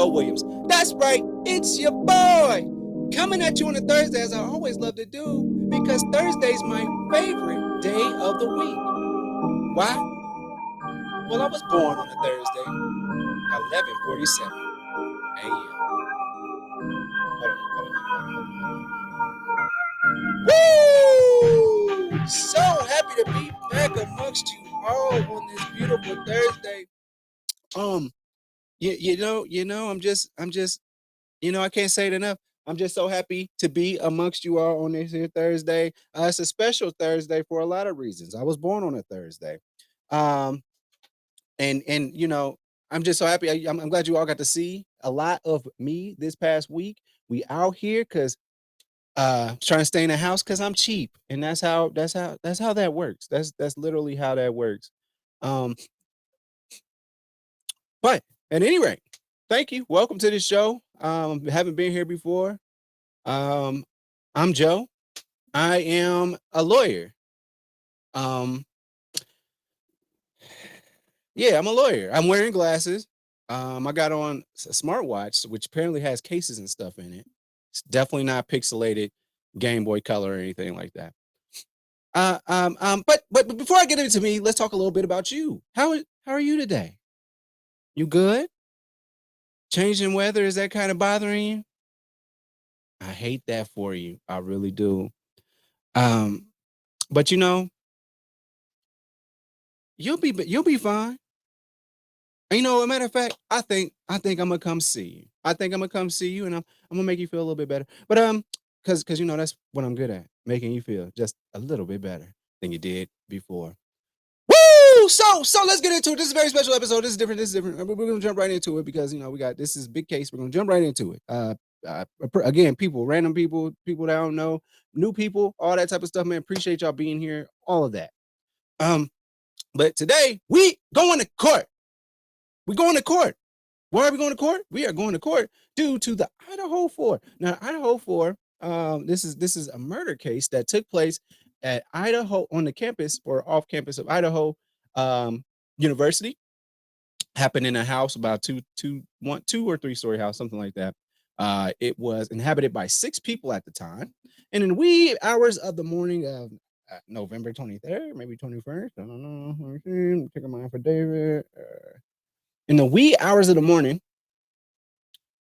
Joe Williams. That's right, it's your boy. Coming at you on a Thursday, as I always love to do, because Thursday's my favorite day of the week. Why? Well, I was born on a Thursday, 11:47 a.m. Woo! So happy to be back amongst you all on this beautiful Thursday. I can't say it enough. I'm just so happy to be amongst you all on this here Thursday. It's a special Thursday for a lot of reasons. I was born on a Thursday. Um, and I'm just so happy. I'm glad you all got to see a lot of me this past week. We out here because trying to stay in the house because I'm cheap, and that's how that works. That's literally how that works. Um, but at any rate, thank you. Welcome to the show. Haven't been here before. I'm Joe. I am a lawyer. Yeah, I'm a lawyer. I'm wearing glasses. I got on a smartwatch, which apparently has cases and stuff in it. It's definitely not pixelated Game Boy Color or anything like that. But before I get into me, let's talk a little bit about you. How are you today? You good? Changing weather, is that kind of bothering you? I hate that for you. I really do. But you'll be fine. A matter of fact, I think I'm gonna come see you. I think I'm gonna come see you, and I'm gonna make you feel a little bit better. But because that's what I'm good at, making you feel just a little bit better than you did before. Woo! So let's get into it. This is a very special episode. This is different. We're gonna jump right into it because this is a big case. We're gonna jump right into it. Again, random people that I don't know, new people, all that type of stuff, man. Appreciate y'all being here, all of that. But today we going to court. We're going to court. Why are we going to court? We are going to court due to the Idaho 4. Now, Idaho 4, this is a murder case that took place at Idaho on the campus or off campus of Idaho University. Happened in a house about two or three story house, something like that. It was inhabited by 6 people at the time, and in wee hours of the morning of November 23rd, maybe 21st, I don't know. Take my affidavit. In the wee hours of the morning,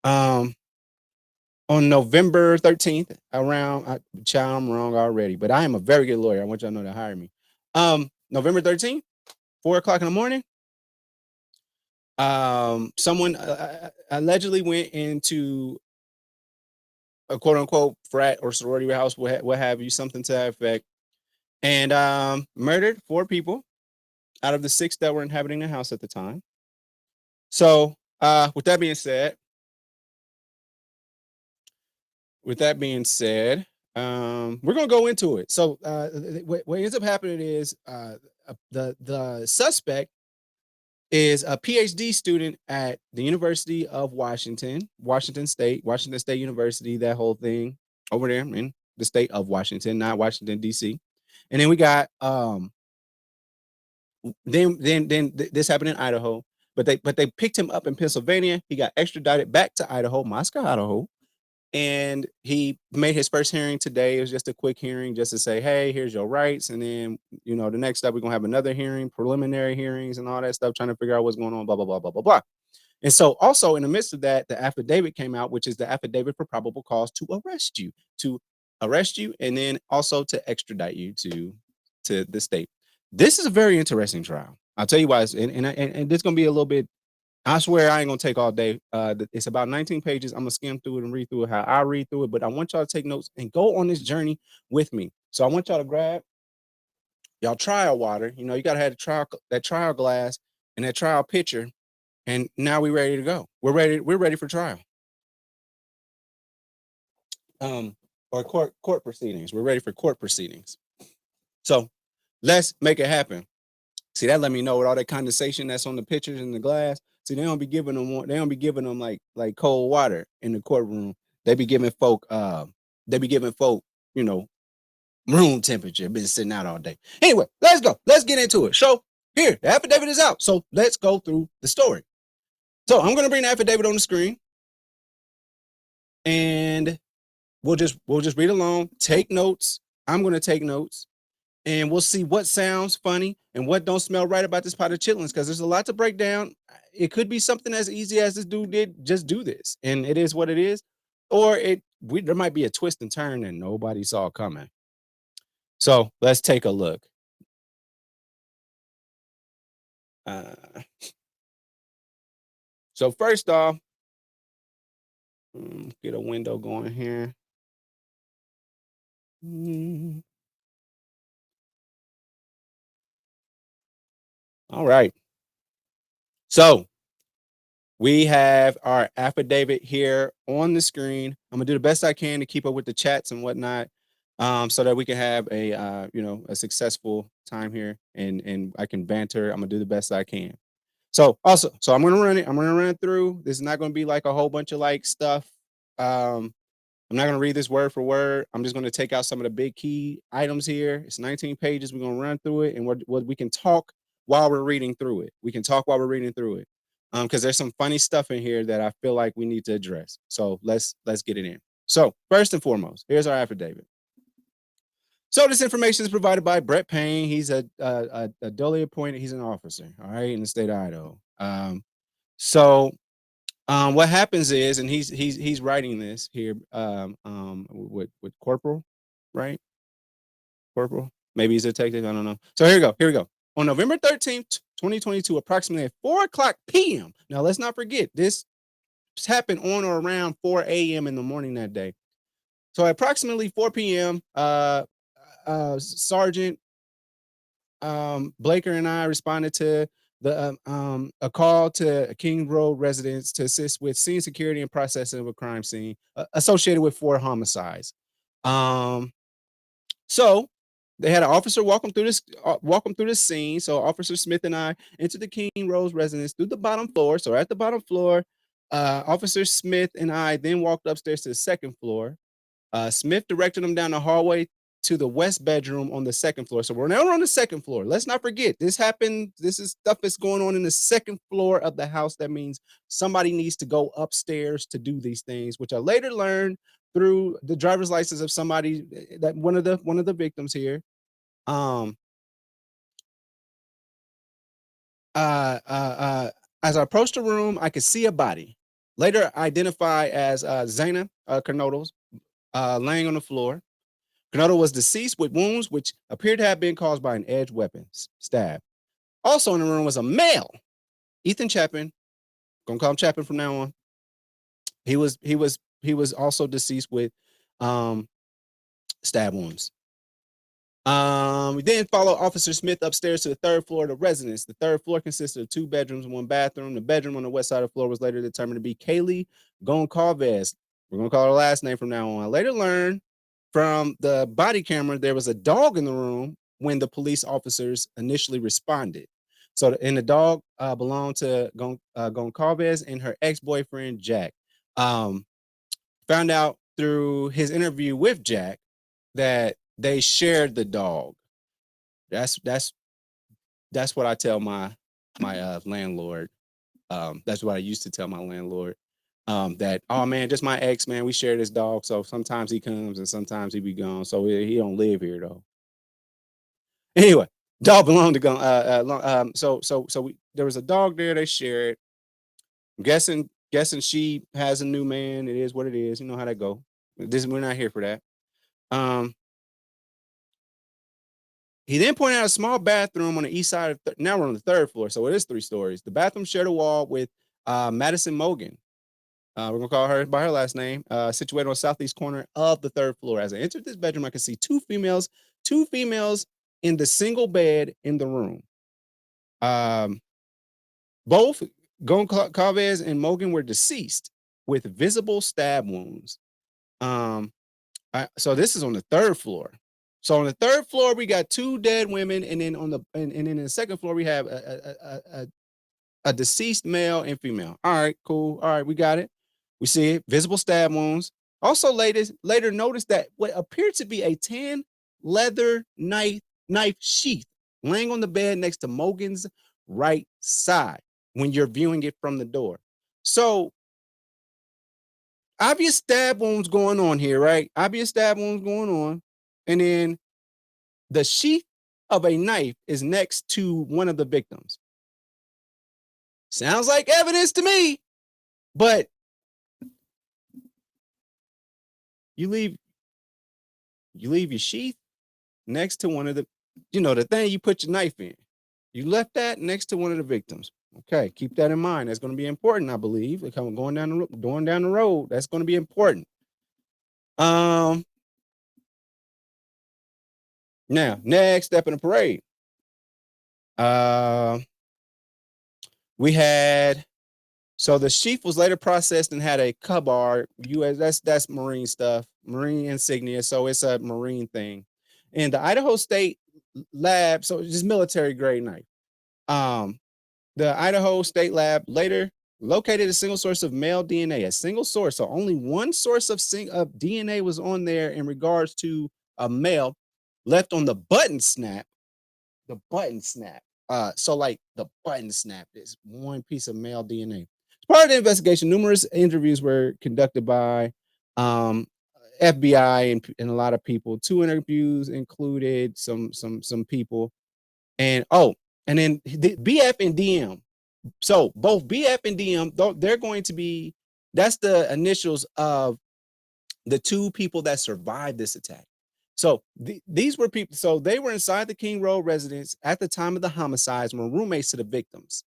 on November 13th, child, I'm wrong already, but I am a very good lawyer. I want y'all to know to hire me. November 13th, 4:00 in the morning. Someone allegedly went into a quote unquote frat or sorority house, what have you, something to that effect, and murdered 4 people out of the 6 that were inhabiting the house at the time. So, with that being said, we're gonna go into it. So, what ends up happening is the suspect is a PhD student at the University of Washington State University, that whole thing over there in the state of Washington, not Washington D.C. And then we got then this happened in Idaho. But they picked him up in Pennsylvania. He got extradited back to Idaho, Moscow, Idaho, and he made his first hearing today. It was just a quick hearing, just to say, hey, here's your rights. And then the next step, we're gonna have another hearing, preliminary hearings, and all that stuff, trying to figure out what's going on, blah blah blah blah blah blah. And so, also in the midst of that, the affidavit came out, which is the affidavit for probable cause to arrest you, and then also to extradite you to the state. This is a very interesting trial. I'll tell you why, and this is gonna be a little bit. I swear I ain't gonna take all day. It's about 19 pages. I'm gonna skim through it and read through it how I read through it. But I want y'all to take notes and go on this journey with me. So I want y'all to grab y'all trial water. You gotta have that trial glass and that trial pitcher. And now we're ready to go. We're ready for trial. Or court proceedings. We're ready for court proceedings. So let's make it happen. See, that let me know with all that condensation that's on the pictures in the glass. See, they don't be giving them like cold water in the courtroom. They be giving folk room temperature. Been sitting out all day. Anyway, let's go. Let's get into it. So here, the affidavit is out. So let's go through the story. So I'm gonna bring the affidavit on the screen. and we'll just read along, take notes. I'm gonna take notes, and we'll see what sounds funny and what don't smell right about this pot of chitlins, because there's a lot to break down. It could be something as easy as this dude did just do this, and it is what it is, or there might be a twist and turn that nobody saw coming. So let's take a look. Uh, so first off, get a window going here. Mm, all right. So we have our affidavit here on the screen. I'm gonna do the best I can to keep up with the chats and whatnot, so that we can have a successful time here, and I can banter. I'm gonna do the best I can. So I'm gonna run it. I'm gonna run it through. This is not gonna be like a whole bunch of like stuff. Um, I'm not gonna read this word for word. I'm just gonna take out some of the big key items here. It's 19 pages. We're gonna run through it, and what we can talk while we're reading through it. We can talk while we're reading through it, because there's some funny stuff in here that I feel like we need to address. So let's get it in. So first and foremost, here's our affidavit. So this information is provided by Brett Payne. He's a duly appointed. He's an officer, all right, in the state of Idaho. So what happens is, and he's writing this here, with Corporal, right? Corporal, maybe he's a detective. I don't know. So here we go. Here we go. On November 13th, 2022, approximately at 4:00 p.m. Now let's not forget this happened on or around 4 a.m. in the morning that day. So at approximately 4 p.m., Sergeant Blaker and I responded to a call to King Road residents to assist with scene security and processing of a crime scene associated with 4 homicides. So they had an officer walk them through the scene. So Officer Smith and I entered the King Road residence through the bottom floor. So at the bottom floor, Officer Smith and I then walked upstairs to the second floor. Smith directed them down the hallway to the west bedroom on the second floor. So we're now on the second floor. Let's not forget this happened. This is stuff that's going on in the second floor of the house. That means somebody needs to go upstairs to do these things, which I later learned through the driver's license of somebody that one of the victims here. Um, as I approached the room, I could see a body, later identified as Zaina Knodos, laying on the floor. Knodo was deceased with wounds which appeared to have been caused by an edged weapon, stab. Also in the room was a male, Ethan Chapin. Gonna call him Chapin from now on. He was also deceased with stab wounds. We then followed Officer Smith upstairs to the third floor of the residence. The third floor consisted of 2 bedrooms and 1 bathroom. The bedroom on the west side of the floor was later determined to be Kaylee Goncalves. We're gonna call her last name from now on. I later learned from the body camera there was a dog in the room when the police officers initially responded. So, and the dog belonged to Goncalves and her ex-boyfriend Jack. Found out through his interview with Jack that they shared the dog. That's what I tell my landlord. That's what I used to tell my landlord. That, oh man, just my ex, man, we share this dog. So sometimes he comes and sometimes he be gone. So he don't live here though. Anyway, dog belonged to there was a dog there. They shared. I'm guessing she has a new man. It is what it is. You know how that go. We're not here for that. He then pointed out a small bathroom on the east side of now we're on the third floor, so it is 3 stories. The bathroom shared a wall with Madison Mogan. We're gonna call her by her last name. Situated on the southeast corner of the third floor. As I entered this bedroom, I could see two females in the single bed in the room. Both Goncalves and Mogan were deceased with visible stab wounds. So this is on the third floor. So on the third floor, we got 2 dead women, and then on the and then in the second floor, we have a deceased male and female. All right, cool. All right, we got it. We see it. Visible stab wounds. Also, later noticed that what appeared to be a tan leather knife sheath laying on the bed next to Mogan's right side when you're viewing it from the door. So obvious stab wounds going on here, right? Obvious stab wounds going on. And then the sheath of a knife is next to one of the victims. Sounds like evidence to me, but you leave your sheath next to one of the, the thing you put your knife in. You left that next to one of the victims. Okay, keep that in mind. That's going to be important, I believe. Like I'm going down the road. That's going to be important. Now, next step in the parade. We had, so the sheath was later processed and had a Kabar US. That's Marine stuff, Marine insignia. So it's a Marine thing. And the Idaho State Lab, so it's just military grade knife. The Idaho State Lab later located a single source of male DNA, a single source. So only one source of DNA was on there in regards to a male left on the button snap. The button snap. So like the button snap is one piece of male DNA. As part of the investigation, numerous interviews were conducted by FBI and a lot of people. 2 interviews included some people, and then the BF and DM. So both BF and DM, they're going to be, that's the initials of the 2 people that survived this attack. So these were people, so they were inside the King Road residence at the time of the homicides and were roommates to the victims.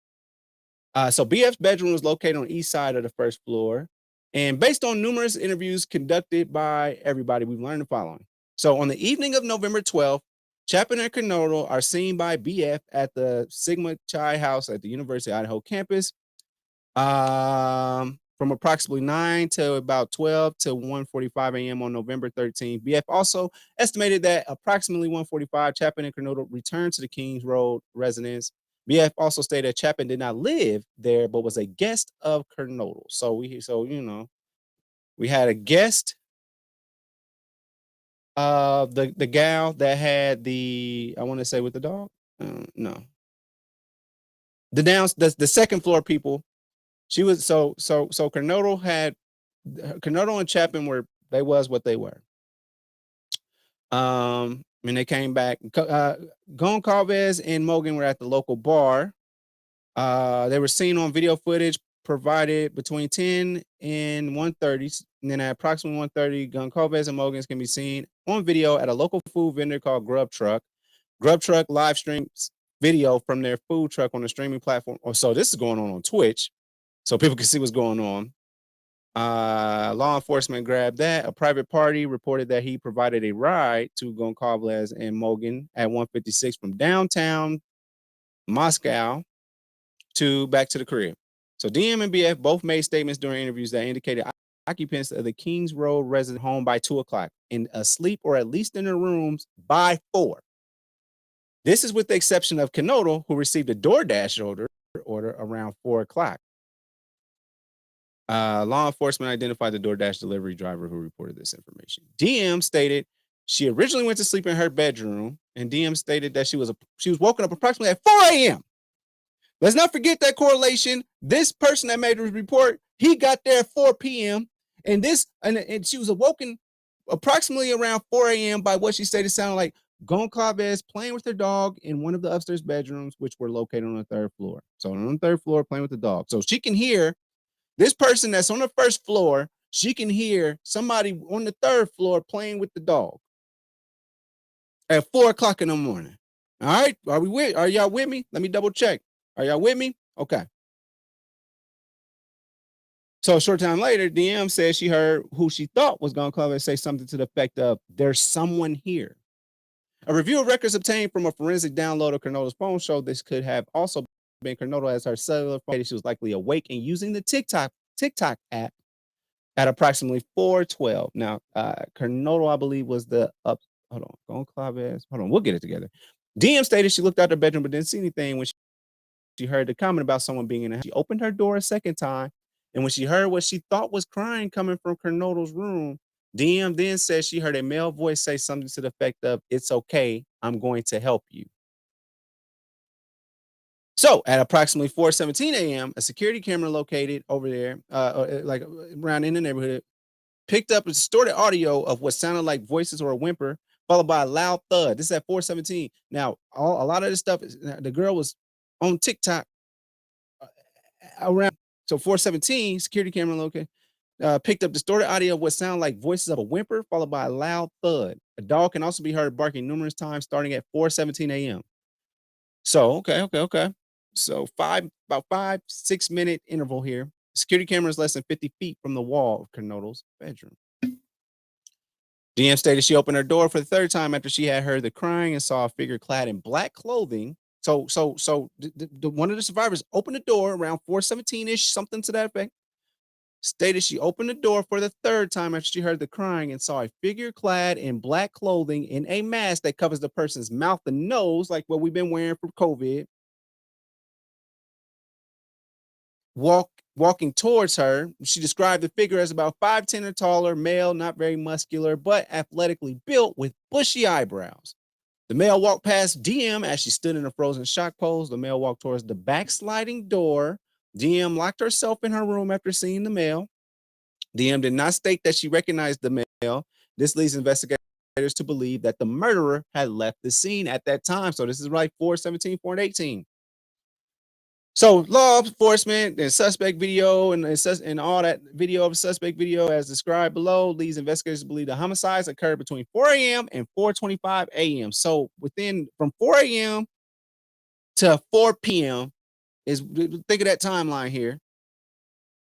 So BF's bedroom was located on the east side of the first floor. And based on numerous interviews conducted by everybody, we've learned the following. So on the evening of November 12th, Chapin and Kernodle are seen by BF at the Sigma Chi house at the University of Idaho campus. From approximately 9 to about 12 to 1:45 a.m. on November 13th. BF also estimated that approximately 1:45, Chapin and Kernodle returned to the Kings Road residence. BF also stated that Chapin did not live there, but was a guest of Kernodle. So we had a guest of the gal that had the, I want to say with the dog. No, the second floor people. She was so Kernodle and Chapin was what they were. And they came back. Goncalves and Mogan were at the local bar. They were seen on video footage provided between 10 and 1:30. And then at approximately 1:30, Goncalves and Mogans can be seen on video at a local food vendor called Grub Truck. Grub Truck live streams video from their food truck on the streaming platform. So this is going on Twitch, so people can see what's going on. Law enforcement grabbed that. A private party reported that he provided a ride to Goncalves and Mogan at 1:56 from downtown Moscow back to the crib. So DM and BF both made statements during interviews that indicated occupants of the Kings Road resident home by 2:00 and asleep or at least in their rooms by 4. This is with the exception of Kernodle, who received a DoorDash order around 4:00. Law enforcement identified the DoorDash delivery driver who reported this information. DM stated she originally went to sleep in her bedroom, and DM stated that she was woken up approximately at 4 a.m. Let's not forget that correlation. This person that made the report, he got there at 4 p.m. and she was awoken approximately around 4 a.m. by what she stated sounded like Goncalves playing with her dog in one of the upstairs bedrooms, which were located on the 3rd floor. So on the 3rd floor, playing with the dog. So she can hear this person that's on the 1st floor. She can hear somebody on the 3rd floor playing with the dog at 4:00 in the morning. All right, are y'all with me? Let me double check. Are y'all with me? Okay. So a short time later, DM said she heard who she thought was Goncalves say something to the effect of, "There's someone here." A review of records obtained from a forensic download of Kernodle's phone showed this could have also been Kernodle as her cellular phone. She was likely awake and using the TikTok app at approximately 4:12. Now, Kernodle, I believe, was the up. Hold on, Goncalves. Hold on, we'll get it together. DM stated she looked out her bedroom but didn't see anything when she heard the comment about someone being in the house. She opened her door a second time, and when she heard what she thought was crying coming from Kernodle's room, DM then said she heard a male voice say something to the effect of, "It's okay, I'm going to help you." So at approximately 4:17 a.m., a security camera located over there, like around in the neighborhood, picked up a distorted audio of what sounded like voices or a whimper, followed by a loud thud. This is at 4:17. Now, a lot of this stuff is the girl was on TikTok around, so 4:17. Security camera located. Picked up distorted audio of what sounded like voices of a whimper, followed by a loud thud. A dog can also be heard barking numerous times, starting at 4:17 a.m. So, okay. So about 5-6 minute interval here. Security camera is less than 50 feet from the wall of Kernodle's bedroom. DM stated she opened her door for the third time after she had heard the crying and saw a figure clad in black clothing. So one of the survivors opened the door around 4:17-ish, something to that effect. Stated she opened the door for the third time after she heard the crying and saw a figure clad in black clothing in a mask that covers the person's mouth and nose, like what we've been wearing for COVID, walking towards her. She described the figure as about 5'10" or taller, male, not very muscular, but athletically built with bushy eyebrows. The male walked past DM as she stood in a frozen shock pose. The male walked towards the backsliding door. DM locked herself in her room after seeing the male. DM did not state that she recognized the male. This leads investigators to believe that the murderer had left the scene at that time. So this is like 4:17, 4:18. So law enforcement and suspect video and all that video of suspect video as described below leads investigators to believe the homicides occurred between 4 a.m. and 4:25 a.m. So from 4 a.m. to 4 p.m. is, think of that timeline here.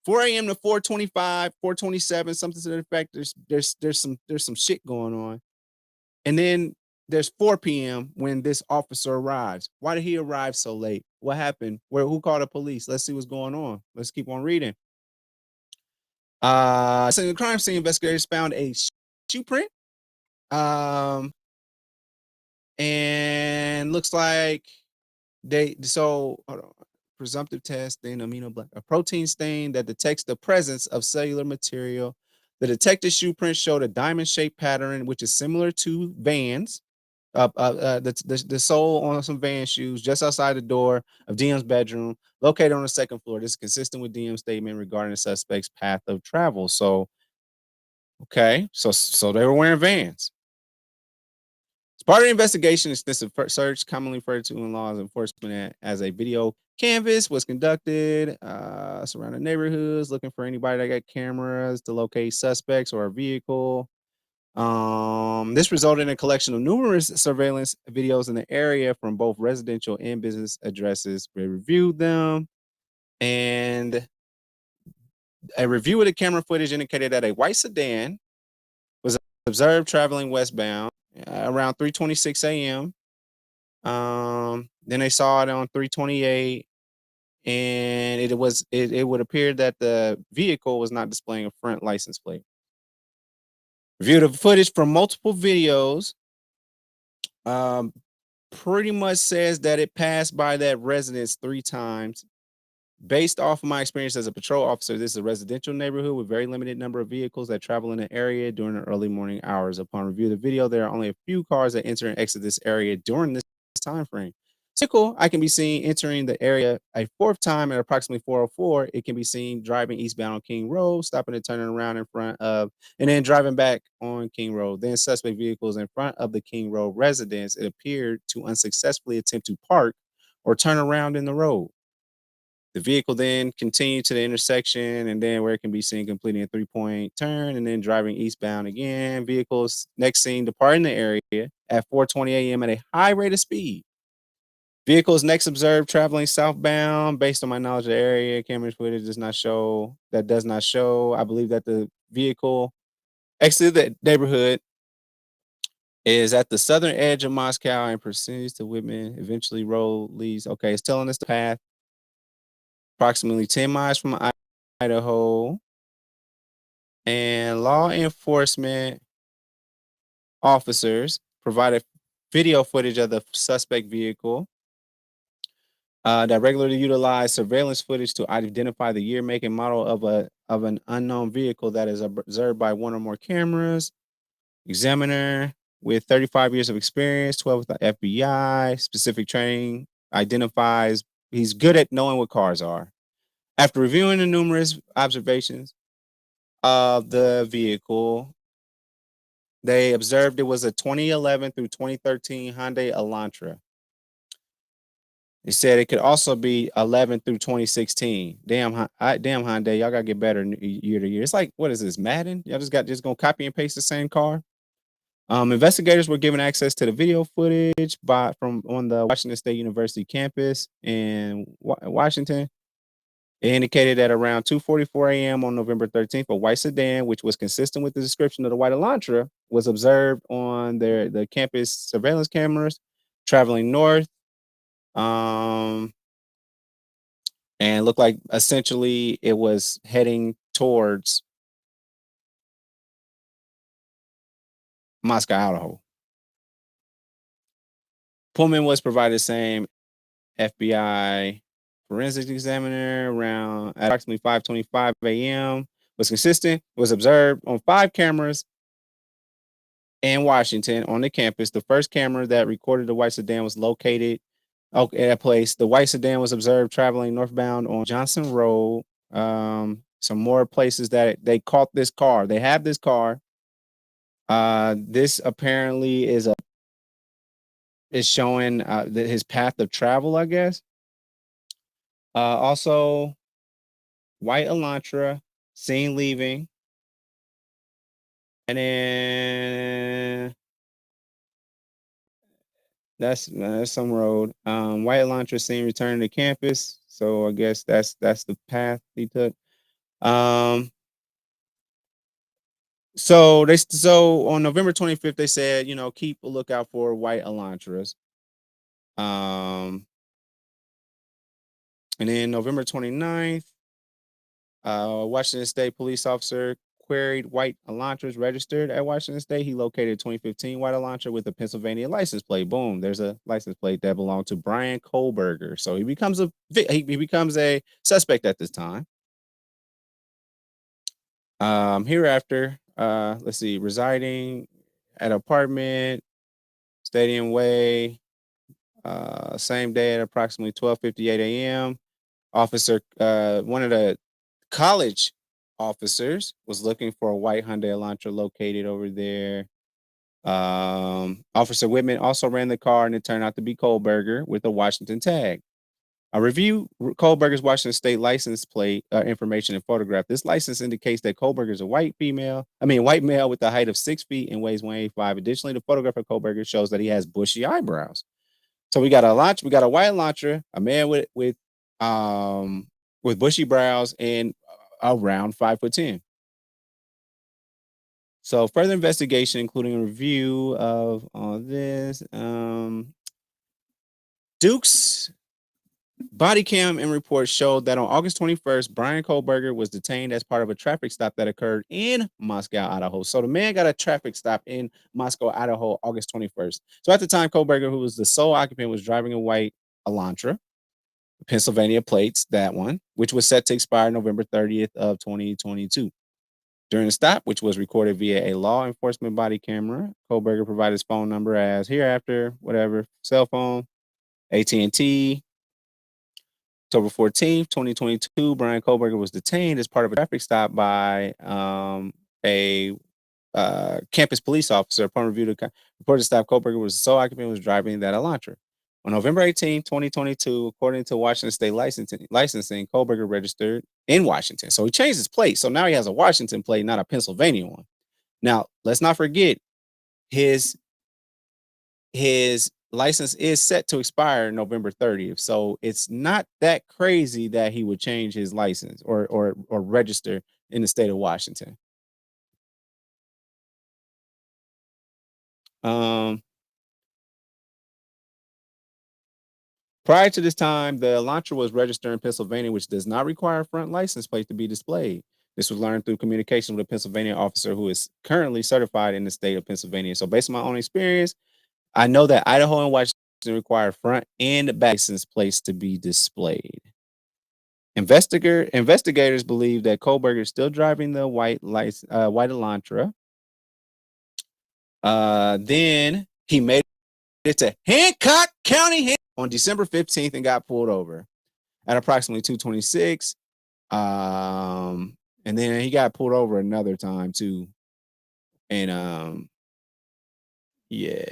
4 a.m. to 4:25, 4:27, something to the effect. There's some shit going on. And then there's 4 p.m. when this officer arrives. Why did he arrive so late? What happened? Who called the police? Let's see what's going on. Let's keep on reading. So the crime scene investigators found a shoe print. And looks like hold on. Presumptive test, then a protein stain that detects the presence of cellular material. The detected shoe print showed a diamond-shaped pattern, which is similar to Vans. The sole on some Vans shoes just outside the door of DM's bedroom, located on the second floor. This is consistent with DM's statement regarding the suspect's path of travel. So, okay, so they were wearing Vans. As part of the investigation, extensive search, commonly referred to in law enforcement as a video canvas, was conducted surrounding neighborhoods, looking for anybody that got cameras to locate suspects or a vehicle. This resulted in a collection of numerous surveillance videos in the area from both residential and business addresses. We reviewed them, and a review of the camera footage indicated that a white sedan was observed traveling westbound around 3:26 a.m. Then they saw it on 3:28, and it would appear that the vehicle was not displaying a front license plate. Review the footage from multiple videos. Pretty much says that it passed by that residence 3 times. Based off of my experience as a patrol officer, this is a residential neighborhood with very limited number of vehicles that travel in the area during the early morning hours. Upon review of the video, there are only a few cars that enter and exit this area during this time frame. So cool. I can be seen entering the area a 4th time at approximately 4:04. It can be seen driving eastbound on King Road, stopping and turning around in front of, and then driving back on King Road. Then suspect vehicles in front of the King Road residence, it appeared to unsuccessfully attempt to park or turn around in the road. The vehicle then continued to the intersection, and then where it can be seen completing a 3-point turn and then driving eastbound again. Vehicles next seen departing the area at 4:20 a.m. at a high rate of speed. Vehicles next observed traveling southbound. Based on my knowledge of the area, camera footage does not show. I believe that the vehicle exited the neighborhood, is at the southern edge of Moscow and proceeds to Whitman. Eventually, road leads. Okay, it's telling us the path. Approximately 10 miles from Idaho, and law enforcement officers provided video footage of the suspect vehicle that regularly utilize surveillance footage to identify the year, make, and model of an unknown vehicle that is observed by one or more cameras. Examiner with 35 years of experience, 12 with the FBI, specific training, identifies he's good at knowing what cars are. After reviewing the numerous observations, of the vehicle. They observed it was a 2011 through 2013 Hyundai Elantra. They said it could also be 11 through 2016. Damn, damn Hyundai, y'all gotta get better year to year. It's like, what is this, Madden? Y'all just gonna copy and paste the same car. Investigators were given access to the video footage from on the Washington State University campus in Washington. It indicated that around 2:44 a.m. on November 13th, a white sedan, which was consistent with the description of the white Elantra, was observed on the campus surveillance cameras traveling north. And looked like essentially it was heading towards Moscow, Idaho. Pullman was provided the same FBI forensics examiner around at approximately 5:25 a.m. Was consistent. Was observed on 5 cameras in Washington on the campus. The first camera that recorded the white sedan was located at a place. The white sedan was observed traveling northbound on Johnson Road. Some more places that they caught this car. They have this car. This apparently is showing his path of travel, I guess. Also, white Elantra seen leaving, and then that's some road. White Elantra seen returning to campus, so I guess that's the path he took. So on November 25th, they said, keep a lookout for white Elantras. And then November 29th, Washington State police officer queried white Elantras registered at Washington State. He located 2015 white Elantra with a Pennsylvania license plate. Boom, there's a license plate that belonged to Bryan Kohberger. So he becomes a suspect at this time. Hereafter, let's see, residing at apartment, Stadium Way, same day at approximately 12:58 a.m. Officer, one of the college officers was looking for a white Hyundai Elantra located over there. Officer Whitman also ran the car, and it turned out to be Kohberger with a Washington tag. A review Kohberger's Washington State license plate information and photograph. This license indicates that Kohberger is a white male with a height of 6 feet and weighs 185. Additionally, the photograph of Kohberger shows that he has bushy eyebrows. So we got a white Elantra, a man with bushy brows and around 5'10". So further investigation, including a review of all this, Duke's body cam and reports showed that on August 21st, Bryan Kohberger was detained as part of a traffic stop that occurred in Moscow, Idaho. So the man got a traffic stop in Moscow, Idaho, August 21st. So at the time, Kohberger, who was the sole occupant, was driving a white Elantra, Pennsylvania plates, that one, which was set to expire November 30th of 2022. During the stop, which was recorded via a law enforcement body camera, Kohberger provided his phone number as hereafter, whatever, cell phone, AT&T. October 14th, 2022, Bryan Kohberger was detained as part of a traffic stop by a campus police officer. Upon review, the reported stop, Kohberger was the sole occupant, was driving that Elantra. On November 18th, 2022, according to Washington State licensing, Kohberger registered in Washington. So he changed his plate. So now he has a Washington plate, not a Pennsylvania one. Now, let's not forget his license is set to expire November 30th. So it's not that crazy that he would change his license or register in the state of Washington. Prior to this time, the Elantra was registered in Pennsylvania, which does not require a front license plate to be displayed. This was learned through communication with a Pennsylvania officer who is currently certified in the state of Pennsylvania. So based on my own experience, I know that Idaho and Washington require front and back license plates to be displayed. Investigators believe that Kohberger is still driving the white Elantra. Then he made it to Hancock County on December 15th and got pulled over at approximately 2:26. And then he got pulled over another time too. And yeah.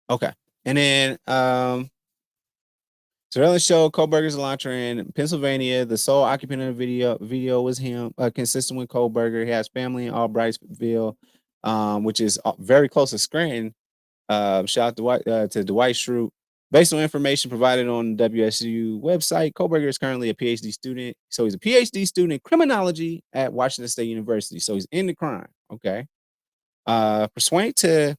Okay. And then surveillance showed Kohberger's Elantra in Pennsylvania. The sole occupant of the video was him, consistent with Kohberger. He has family in Albrightsville, which is very close to Scranton. Shout out to Dwight Schrute. Based on information provided on the WSU website, Kohberger is currently a PhD student. So he's a PhD student in criminology at Washington State University. So he's into crime. Okay. Pursuant to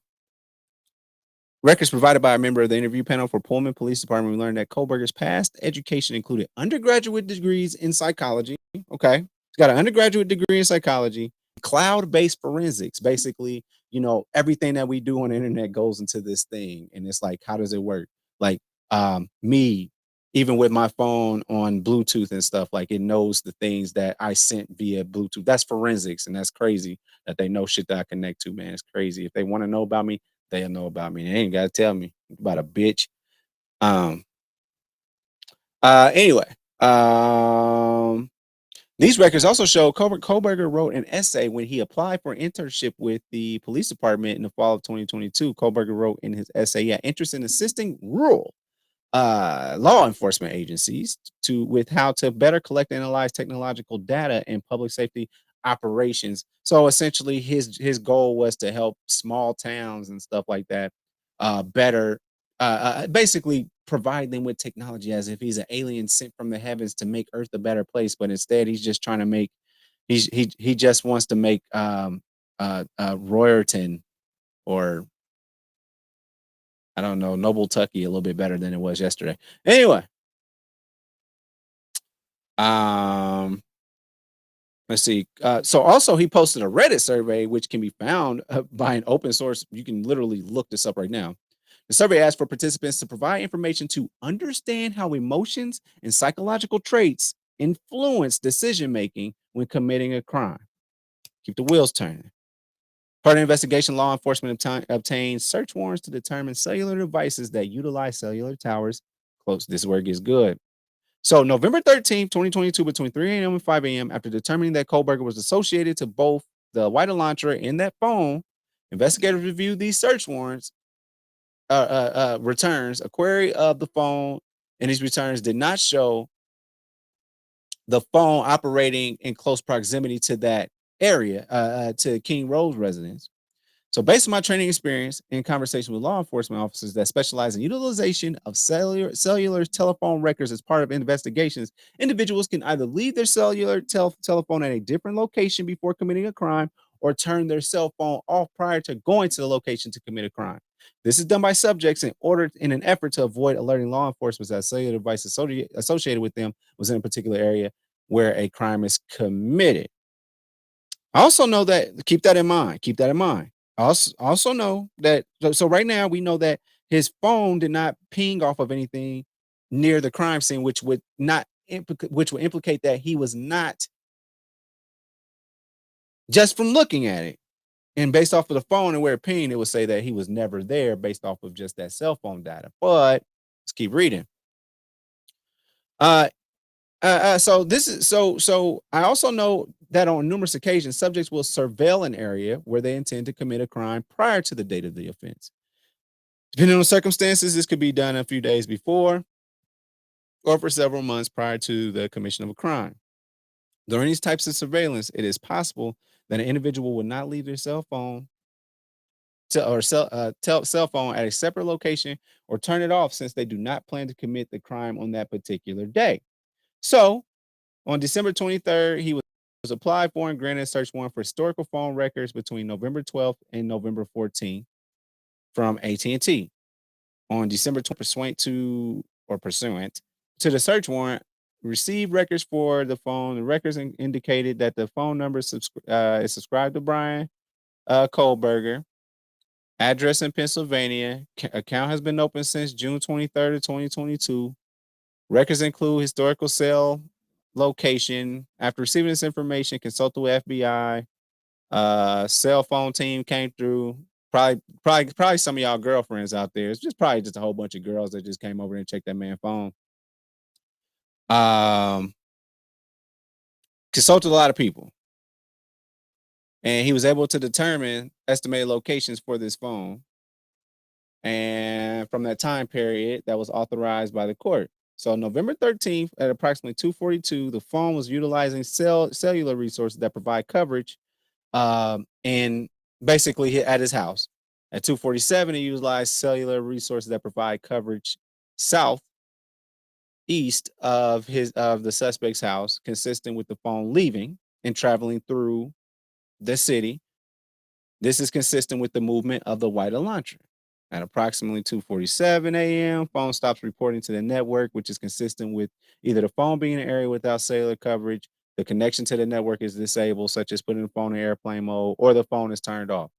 records provided by a member of the interview panel for Pullman Police Department, we learned that Kohberger's past education included undergraduate degrees in psychology. Okay. He's got an undergraduate degree in psychology, cloud-based forensics. Basically, everything that we do on the internet goes into this thing. And it's like, how does it work? Like, me, even with my phone on Bluetooth and stuff, like it knows the things that I sent via Bluetooth. That's forensics. And that's crazy that they know shit that I connect to, man. It's crazy. If they want to know about me, they'll know about me. They ain't gotta tell me about a bitch. Um. Anyway. Um. These records also show Kohberger wrote an essay when he applied for an internship with the police department in the fall of 2022. Kohberger wrote in his essay, "Yeah, interest in assisting rural law enforcement agencies with how to better collect and analyze technological data in public safety operations." So essentially, his goal was to help small towns and stuff like that better, basically provide them with technology as if he's an alien sent from the heavens to make Earth a better place. But instead, he's just trying to make he just wants to make Royerton, or I don't know, Noble Tucky, a little bit better than it was yesterday. Anyway, um, let's see. So also he posted a Reddit survey, which can be found by an open source. You can literally look this up right now. The survey asked for participants to provide information to understand how emotions and psychological traits influence decision making when committing a crime. Keep the wheels turning. Part of the investigation, law enforcement obtained search warrants to determine cellular devices that utilize cellular towers. Close. This is where it gets good. So November 13th, 2022, between 3 a.m. and 5 a.m., after determining that Kohberger was associated to both the white Elantra and that phone, investigators reviewed these search warrants returns. A query of the phone and these returns did not show the phone operating in close proximity to that area, to King Road residence. So, based on my training experience in conversation with law enforcement officers that specialize in utilization of cellular telephone records as part of investigations, individuals can either leave their cellular telephone at a different location before committing a crime or turn their cell phone off prior to going to the location to commit a crime. This is done by subjects in an effort to avoid alerting law enforcement that cellular device associated with them was in a particular area where a crime is committed. I also know that, keep that in mind. Keep that in mind. I also know that, so right now we know that his phone did not ping off of anything near the crime scene, which would not which would implicate that he was not, just from looking at it. And based off of the phone and where it pinged, it would say that he was never there based off of just that cell phone data. But let's keep reading. Uh so this is so I also know that on numerous occasions, subjects will surveil an area where they intend to commit a crime prior to the date of the offense. Depending on circumstances, this could be done a few days before or for several months prior to the commission of a crime. During these types of surveillance, it is possible that an individual will not leave their cell phone cell phone at a separate location or turn it off since they do not plan to commit the crime on that particular day. So, on December 23rd, he was applied for and granted a search warrant for historical phone records between November 12th and November 14th from AT&T. On December 20th, pursuant to the search warrant, received records for the phone. The records indicated that the phone number is subscribed to Bryan Kohberger. Address in Pennsylvania. Account has been open since June 23rd of 2022. Records include historical cell location. After receiving this information, consulted with FBI. Cell phone team came through. Probably some of y'all girlfriends out there. It's just probably just a whole bunch of girls that just came over and checked that man's phone. Um, consulted a lot of people, and he was able to determine estimated locations for this phone. And from that time period, that was authorized by the court. So November 13th at approximately 2:42, the phone was utilizing cellular resources that provide coverage, and basically at his house. At 2:47, he utilized cellular resources that provide coverage southeast of the suspect's house, consistent with the phone leaving and traveling through the city. This is consistent with the movement of the white Elantra. At approximately 2:47 a.m., phone stops reporting to the network, which is consistent with either the phone being in an area without cellular coverage, the connection to the network is disabled, such as putting the phone in airplane mode, or the phone is turned off.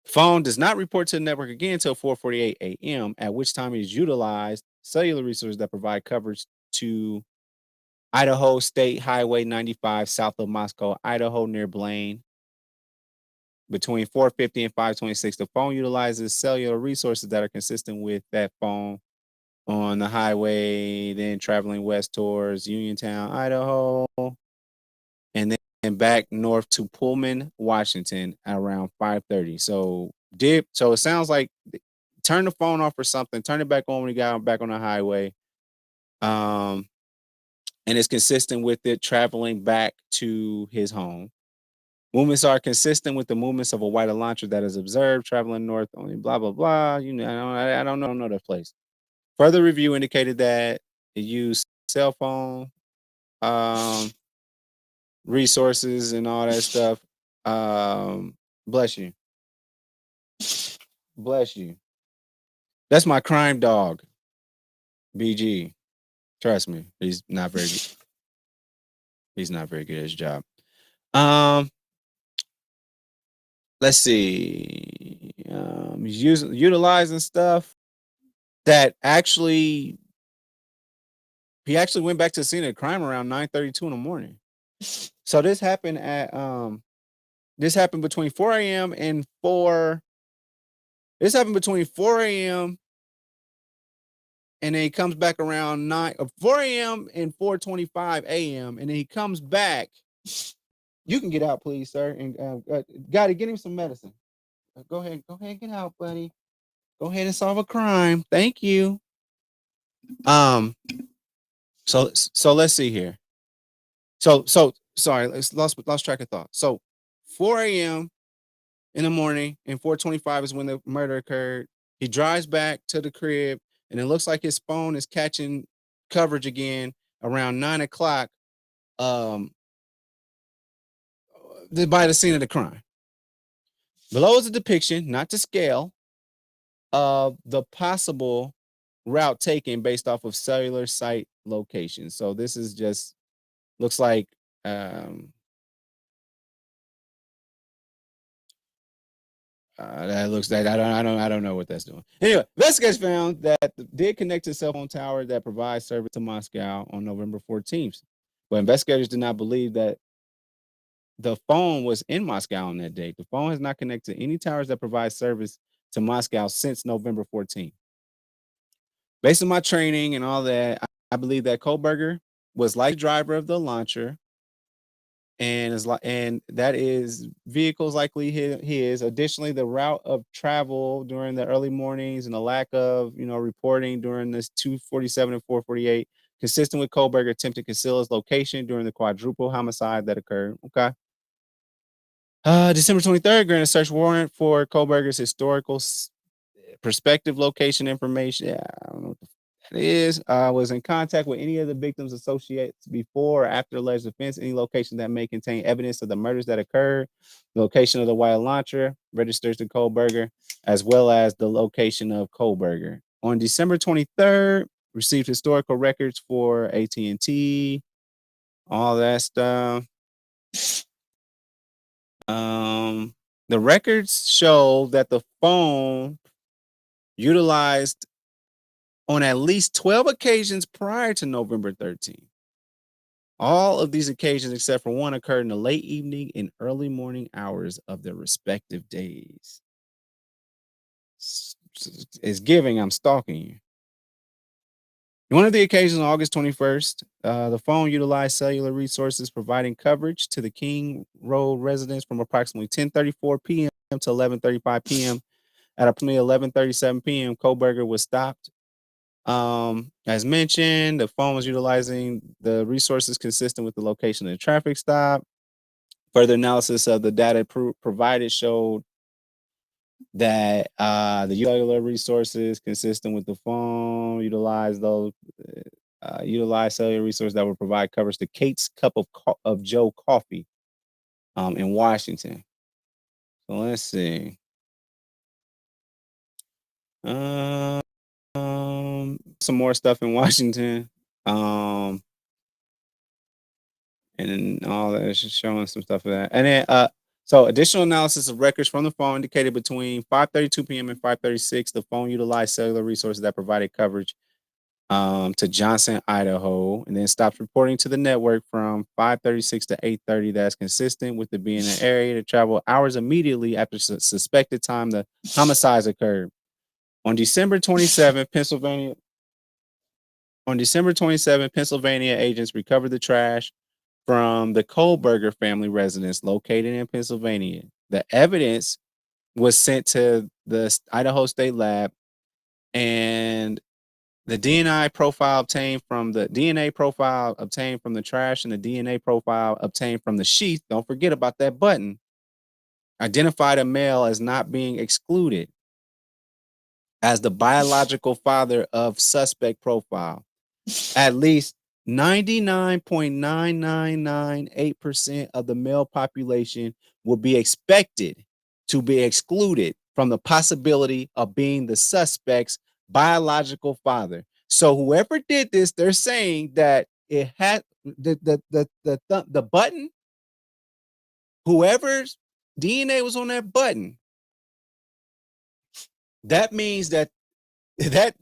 Phone does not report to the network again until 4:48 a.m., at which time it is utilized cellular resources that provide coverage to Idaho State Highway 95 south of Moscow, Idaho, near Blaine. Between 4:50 and 5:26, the phone utilizes cellular resources that are consistent with that phone on the highway, then traveling west towards Uniontown, Idaho, and then back north to Pullman, Washington at around 5:30. So it sounds like turn the phone off or something, turn it back on when you got back on the highway. Um, and it's consistent with it traveling back to his home. Movements are consistent with the movements of a white Elantra that is observed traveling north only, blah, blah, blah. You know, I don't know that place. Further review indicated that it used cell phone um, resources and all that stuff. Um, bless you. Bless you. That's my crime dog, BG. Trust me, he's not very good. He's not very good at his job. Um, let's see. He's utilizing stuff that actually he actually went back to the scene of the crime around 9:32 in the morning. So this happened between 4 a.m. and 4. This happened between 4 a.m. and then he comes back around 4 a.m. and 4:25 a.m. and then he comes back. You can get out, please, sir. And gotta get him some medicine. Go ahead, get out, buddy. Go ahead and solve a crime. Thank you. Um, so let's see here. So sorry, let's lost track of thought. So 4 a.m. in the morning and 4:25 is when the murder occurred. He drives back to the crib, and it looks like his phone is catching coverage again around 9 o'clock. Um, by the scene of the crime. Below is a depiction, not to scale, of the possible route taken based off of cellular site location. So this is just looks like that looks that I don't know what that's doing. Anyway, investigators found that did connect to a cell phone tower that provides service to Moscow on November 14th. But investigators did not believe that the phone was in Moscow on that date. The phone has not connected to any towers that provide service to Moscow since November 14th. Based on my training and all that, I believe that Kohberger was like the driver of the launcher, and that is vehicles likely his. Additionally, the route of travel during the early mornings and the lack of reporting during this 2:47 and 4:48, consistent with Kohberger attempting to conceal his location during the quadruple homicide that occurred. Okay. December 23rd, granted a search warrant for Kohberger's historical prospective location information. Yeah, I don't know what that is. Was in contact with any of the victims' associates before or after alleged offense, any location that may contain evidence of the murders that occurred, the location of the white Elantra registers to Kohberger, as well as the location of Kohberger. On December 23rd, received historical records for AT&T, all that stuff. The records show that the phone utilized on at least 12 occasions prior to November 13th. All of these occasions, except for one, occurred in the late evening and early morning hours of their respective days. It's giving I'm stalking you. One of the occasions on August 21st, the phone utilized cellular resources, providing coverage to the King Road residents from approximately 10:34 p.m. to 11:35 p.m. At approximately 11:37 p.m., Kohberger was stopped. As mentioned, the phone was utilizing the resources consistent with the location of the traffic stop. Further analysis of the data provided showed that the cellular resources consistent with the phone utilize cellular resources that will provide coverage to Kate's Cup of Joe Coffee in Washington. So let's see. Um, some more stuff in Washington. Um, and then all that is just showing some stuff of that. And then so additional analysis of records from the phone indicated between 5:32 p.m. and 5:36, the phone utilized cellular resources that provided coverage to Johnson, Idaho, and then stops reporting to the network from 5:36 to 8:30. That's consistent with it being an area to travel hours immediately after suspected time the homicides occurred. On December 27th, Pennsylvania agents recovered the trash from the Kohberger family residence located in Pennsylvania. The evidence was sent to the Idaho State Lab, and the DNA profile obtained from the trash and the DNA profile obtained from the sheath, don't forget about that button, identified a male as not being excluded as the biological father of suspect profile. At least 99.9998% of the male population would be expected to be excluded from the possibility of being the suspect's biological father. So whoever did this, they're saying that it had the button, whoever's DNA was on that button, that means that their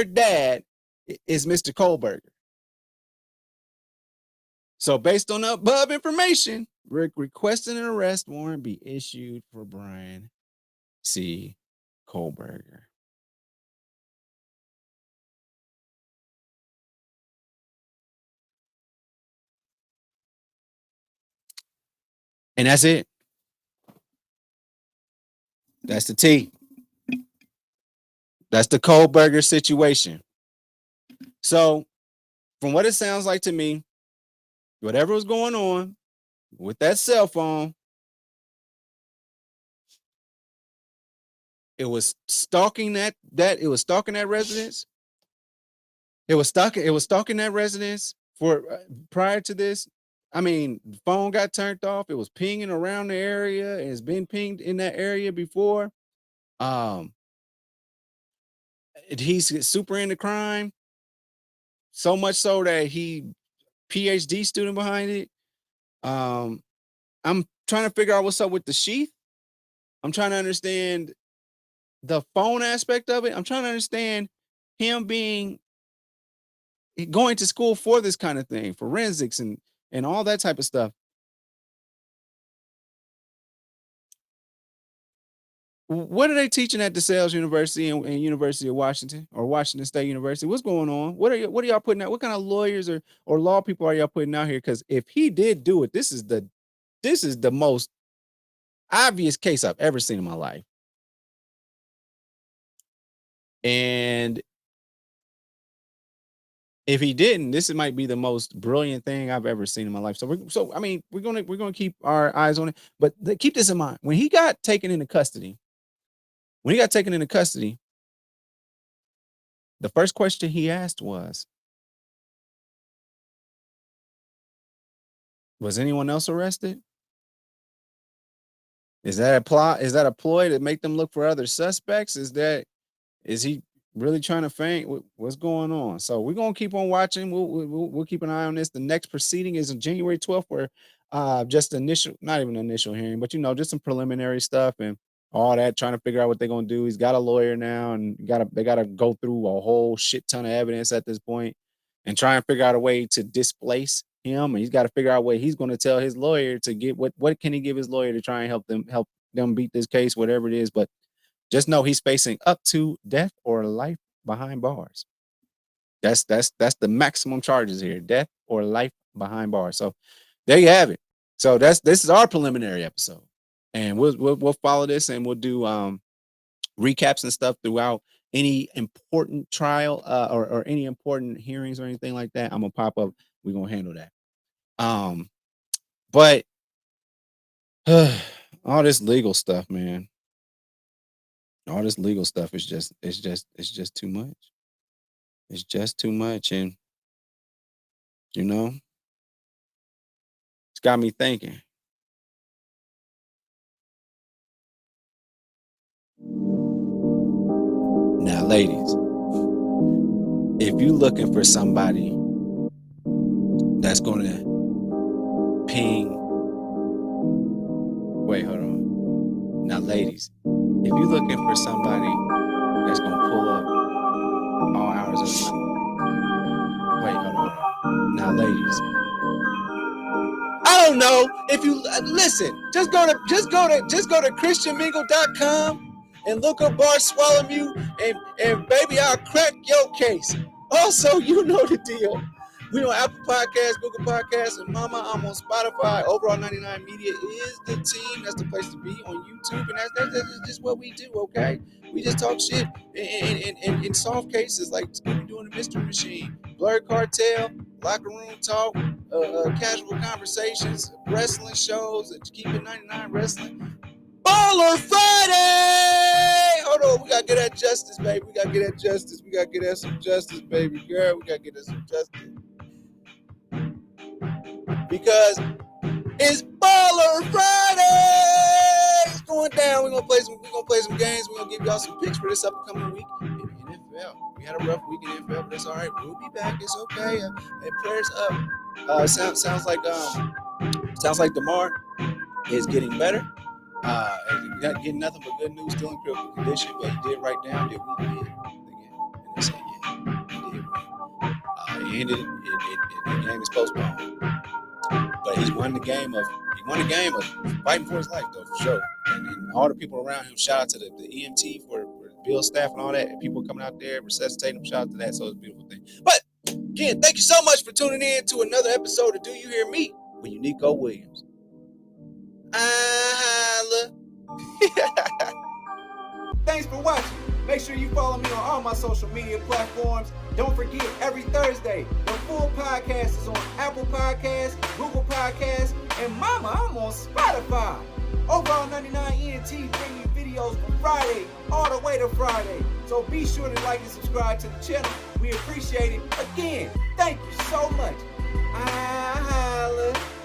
dad is Mr. Kohberger. So based on the above information, requesting an arrest warrant be issued for Bryan C. Kohberger. And that's it. That's the T. That's the Kohberger situation. So from what it sounds like to me, whatever was going on with that cell phone, it was stalking that residence. It was stalking that residence for prior to this. I mean, the phone got turned off. It was pinging around the area. It's been pinged in that area before. He's super into crime, so much so that he PhD student behind it. I'm trying to figure out what's up with the sheath. I'm trying to understand the phone aspect of it. I'm trying to understand him going to school for this kind of thing, forensics and all that type of stuff. What are they teaching at DeSales University and University of Washington or Washington State University? What's going on? What are y'all putting out? What kind of lawyers or law people are y'all putting out here? Because if he did do it, this is the most obvious case I've ever seen in my life. And if he didn't, this might be the most brilliant thing I've ever seen in my life. So I mean, we're gonna keep our eyes on it. But keep this in mind: when he got taken into custody, the first question he asked was anyone else arrested? Is that a plot? Is that a ploy to make them look for other suspects? Is he really trying to feint? What's going on? So we're gonna keep on watching. We'll keep an eye on this. The next proceeding is on January 12th, where just not even initial hearing, but just some preliminary stuff and all that, trying to figure out what they're gonna do. He's got a lawyer now, and they gotta go through a whole shit ton of evidence at this point and try and figure out a way to displace him. And he's got to figure out what he's going to tell his lawyer to get what can he give his lawyer to try and help them beat this case, whatever it is. But just know he's facing up to death or life behind bars. That's the maximum charges here: death or life behind bars. So there you have it. So this is our preliminary episode, and we'll follow this, and we'll do recaps and stuff throughout any important trial or any important hearings or anything like that. I'm gonna pop up. We're gonna handle that. But all this legal stuff, man. All this legal stuff is just too much. It's just too much, and it's got me thinking. Now, ladies, if you're looking for somebody that's gonna ping, wait, hold on. Now, ladies, if you're looking for somebody that's gonna pull up all hours of the night, wait, hold on. Now, ladies, I don't know if you listen. Just go to christianmingle.com and look up Bartholomew, and baby, I'll crack your case. Also, you know the deal. We on Apple Podcasts, Google Podcasts, and Mama, I'm on Spotify. Overall 99 Media is the team. That's the place to be on YouTube, and that's just what we do, okay? We just talk shit in soft cases like Scooby Doo and the Mystery Machine, Blurred Cartel, locker room talk, casual conversations, wrestling shows, and Keep It 99 Wrestling. Baller Friday! Hold on, we gotta get that justice, baby. We gotta get that justice. We gotta get that some justice, baby girl. We gotta get that some justice. Because it's Baller Friday! It's going down. We're gonna play some games. We're gonna give y'all some picks for this upcoming week in the NFL. We had a rough week in the NFL, but it's all right. We'll be back. It's okay. And prayers up. Sounds like DeMar is getting better. Getting nothing but good news. Still in critical condition, but he did write down that we did again. And they said, yeah, he did win. He ended it. The game is postponed. But he won the game of fighting for his life, though, for sure. And all the people around him, shout out to the EMT for Bill staff and all that, and people coming out there resuscitating him, shout out to that. So it's a beautiful thing. But again, thank you so much for tuning in to another episode of Do You Hear Me with Unico Williams. Thanks for watching. Make sure you follow me on all my social media platforms. Don't forget, every Thursday, the full podcast is on Apple Podcasts, Google Podcasts, and Mama, I'm on Spotify. Overall 99 ENT bring you videos from Friday all the way to Friday. So be sure to like and subscribe to the channel. We appreciate it. Again, thank you so much.